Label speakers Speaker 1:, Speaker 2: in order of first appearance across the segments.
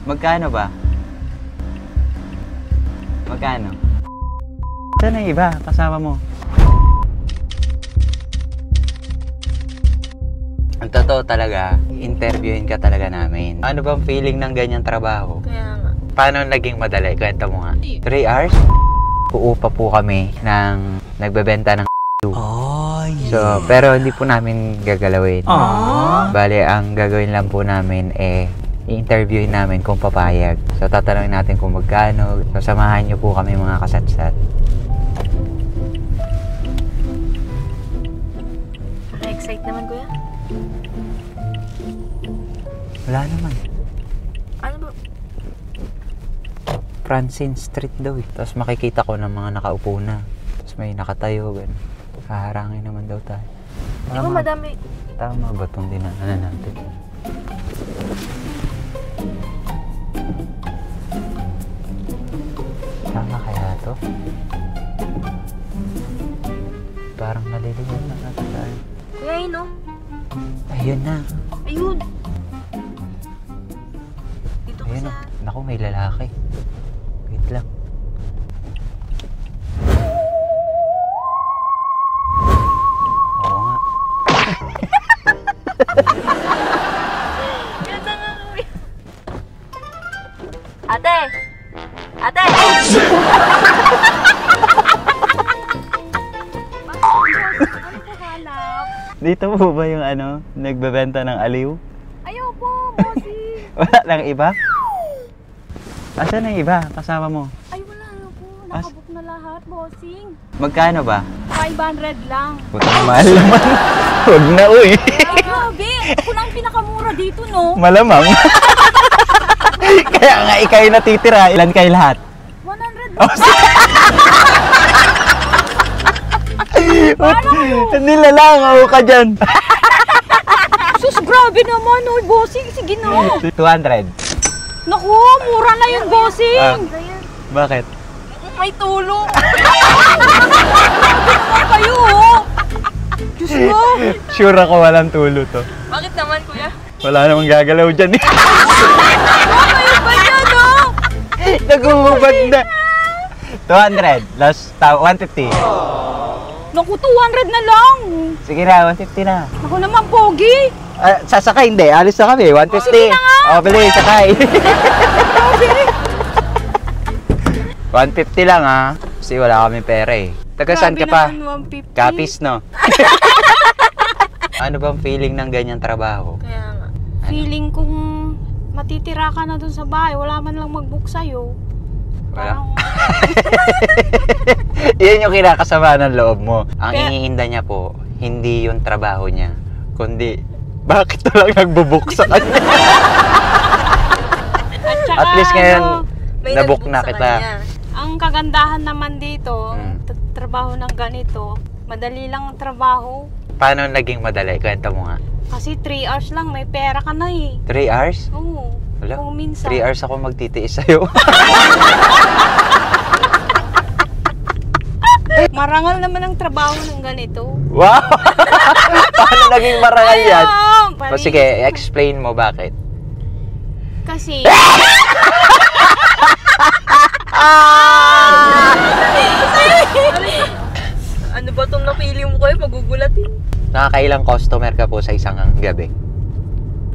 Speaker 1: Magkano ba? Magkano? Saan na iba? Kasama mo? Ang totoo talaga, interviewin ka talaga namin. Ano bang feeling ng ganyang trabaho?
Speaker 2: Kaya nga.
Speaker 1: Paano naging madali? Kwento mo nga. 3 hours? Uupa po kami ng nagbebenta ng So, pero hindi po namin gagalawin. Bale, ang gagawin lang po namin i-interviewin namin kung papayag. So, tatanungin natin kung magkano. So, samahan niyo po kami mga kasatsat.
Speaker 2: Na-excite naman, kuya.
Speaker 1: Wala naman.
Speaker 2: Ano ba?
Speaker 1: Francine Street daw eh. Tapos makikita ko ng mga nakaupo na. Tapos may nakatayo, gano'n. Haharangin naman daw tayo.
Speaker 2: Di ba madami?
Speaker 1: Tama ba itong dinaanan natin? Tama kaya to? Parang naliliwan na natin tayo.
Speaker 2: Kuya, yun o.
Speaker 1: Ayun na.
Speaker 2: Ayun. Dito ko
Speaker 1: Ayun
Speaker 2: sa...
Speaker 1: na. Naku, may lalaki. Wait lang. Oo nga.
Speaker 2: Ganda nga, kuya. Ate! Ate! Ano po hanap?
Speaker 1: Dito po ba yung nagbebenta ng aliw?
Speaker 2: Ayaw po, bossy.
Speaker 1: Wala lang iba? Asan na iba? Kasama mo?
Speaker 2: Ay, wala na po. Nakabook na lahat, bossing.
Speaker 1: Magkano ba?
Speaker 2: 500 lang.
Speaker 1: Putang mahal naman. Huwag na, uy.
Speaker 2: Ay, grabe. Ako lang pinakamura dito, no?
Speaker 1: Malamang. Kaya nga ikaw yung natitira. Ilan kayo lahat?
Speaker 2: 100
Speaker 1: Oh, Nila lang ako ka dyan.
Speaker 2: Sus, grabe naman, oh, bossing. Sige na.
Speaker 1: 200.
Speaker 2: Naku, mura na yun, bossing.
Speaker 1: Bakit?
Speaker 2: May tulong. Grabe naman kayo, oh. Diyos ko.
Speaker 1: Sure ako walang tulo to.
Speaker 2: Bakit naman, kuya?
Speaker 1: Wala namang gagalaw dyan eh.
Speaker 2: Kayo ba yan, oh?
Speaker 1: Nagugubad na. 200. Last 150.
Speaker 2: Naku, 200 na lang.
Speaker 1: Sige na, 150 na.
Speaker 2: Naku naman, pogi.
Speaker 1: Sasakay hindi. Alis na kami. 150.
Speaker 2: Sige na nga.
Speaker 1: O, bali, sakay. 150 lang ha. Kasi wala kami pera eh. Taga saan ka pa?
Speaker 2: Naman, 150.
Speaker 1: Kapis, no? Ano bang feeling ng ganyang trabaho?
Speaker 2: Kaya nga. Feeling kong matitira ka na dun sa bahay. Wala man lang mag-book sa'yo.
Speaker 1: Wala.
Speaker 2: Parang...
Speaker 1: Yan yung kinakasama ng loob mo. Ang
Speaker 2: Kaya...
Speaker 1: iniinda niya po, hindi yung trabaho niya. Kundi, bakit na lang nagbubook sa kanya?
Speaker 2: At saka,
Speaker 1: At least ngayon,
Speaker 2: may
Speaker 1: nabook
Speaker 2: nag-book
Speaker 1: na
Speaker 2: sa
Speaker 1: kita.
Speaker 2: kanya. Ang kagandahan naman dito,
Speaker 1: Hmm.
Speaker 2: trabaho ng ganito, madali lang ang trabaho.
Speaker 1: Paano naging madali? Kwento mo nga.
Speaker 2: Kasi 3 hours lang, may pera ka na eh.
Speaker 1: 3 hours?
Speaker 2: Oo.
Speaker 1: Wala.
Speaker 2: Kung minsan.
Speaker 1: 3 hours ako magtitiis sa'yo.
Speaker 2: Marangal naman ang trabaho ng ganito.
Speaker 1: Wow! Paano naging marangal yan?
Speaker 2: Ayaw!
Speaker 1: O sige, explain mo bakit.
Speaker 2: Kasi... Ano ba itong napili mo kayo? Magugulatin.
Speaker 1: Nakakailang customer ka po sa isang gabi?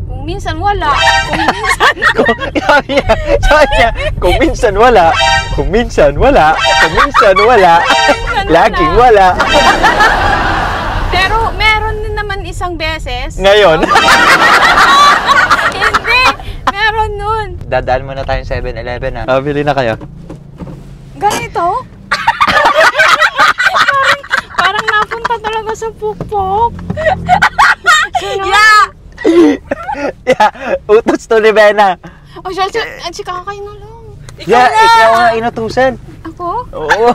Speaker 2: Kung minsan wala. Kung minsan...
Speaker 1: Sabi niya, kung minsan wala, kung minsan wala, kung minsan wala, laging wala.
Speaker 2: Pero meron din naman isang beses.
Speaker 1: Ngayon,
Speaker 2: Hindi! Meron nun.
Speaker 1: dadaan muna tayong 7-Eleven ha. Bili na kayo.
Speaker 2: Ganito? parang napunta talaga sa pukpok. Yeah!
Speaker 1: Yeah, utos to ni Bena.
Speaker 2: O siya, si kakakain na lang.
Speaker 1: Yeah, ikaw nga inutusan.
Speaker 2: Ako?
Speaker 1: Oo.